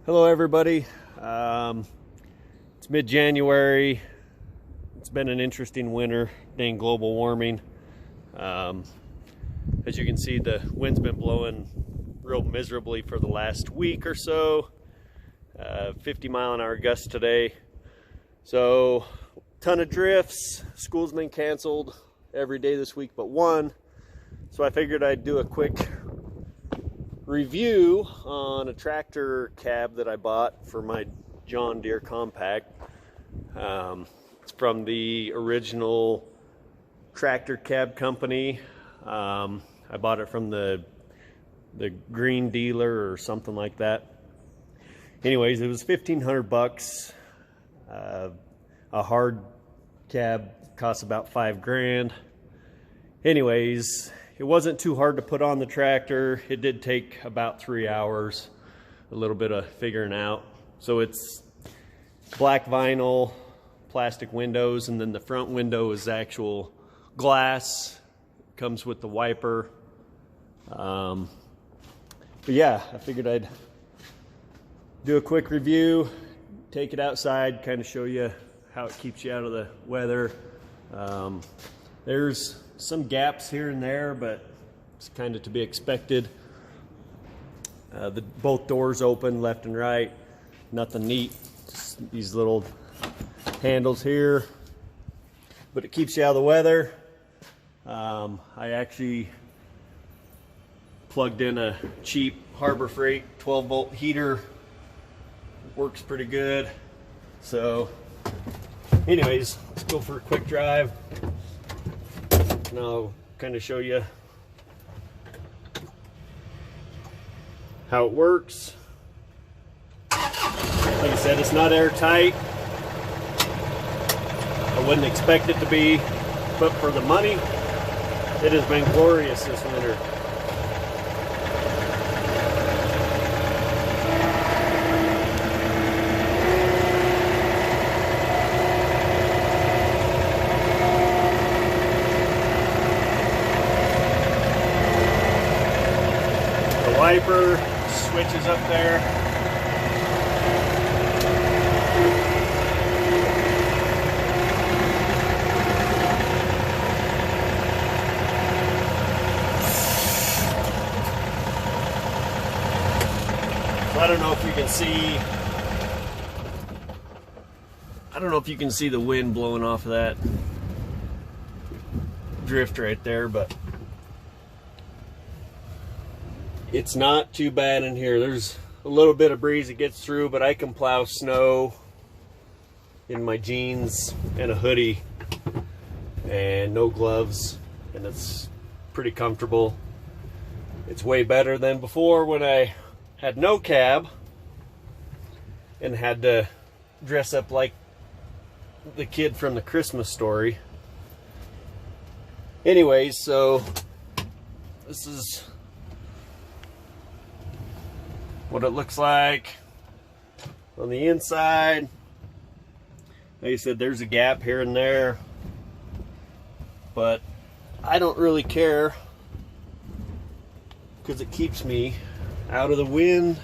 Hello everybody. It's mid-January. It's been an interesting winter, dang global warming. As you can see, the wind's been blowing real miserably for the last week or so. 50-mile-an-hour gusts today. So, ton of drifts. School's been canceled every day this week but one. So I figured I'd do a quick review on a tractor cab that I bought for my John Deere compact. It's from the original tractor cab company. I bought it from the green dealer or something like that. Anyways, it was $1,500. A hard cab costs about $5,000. Anyways, it wasn't too hard to put on the tractor. It did take about 3 hours, a little bit of figuring out. So it's black vinyl, plastic windows, and then the front window is actual glass. Comes with the wiper. But yeah, I figured I'd do a quick review, take it outside, kind of show you how it keeps you out of the weather. There's some gaps here and there, but it's kind of to be expected. Both doors open left and right, nothing neat. Just these little handles here, but it keeps you out of the weather. I actually plugged in a cheap Harbor Freight 12-volt heater. Works pretty good. So anyways, let's go for a quick drive. And I'll kind of show you how it works. Like I said, it's not airtight. I wouldn't expect it to be, but for the money, it has been glorious this winter. Wiper switches up there. So I don't know if you can see. I don't know if you can see the wind blowing off of that drift right there, but it's not too bad in here. There's a little bit of breeze that gets through, but I can plow snow in my jeans and a hoodie and no gloves, and it's pretty comfortable. It's way better than before when I had no cab and had to dress up like the kid from the Christmas Story. Anyways, so this is what it looks like on the inside. Like I said, there's a gap here and there, but I don't really care because it keeps me out of the wind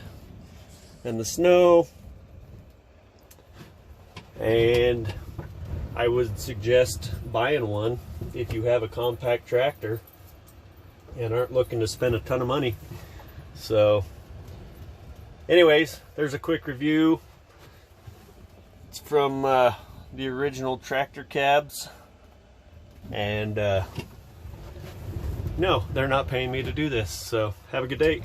and the snow. And I would suggest buying one if you have a compact tractor and aren't looking to spend a ton of money. So anyways, there's a quick review. It's from the original tractor cabs, and no, they're not paying me to do this, so have a good day.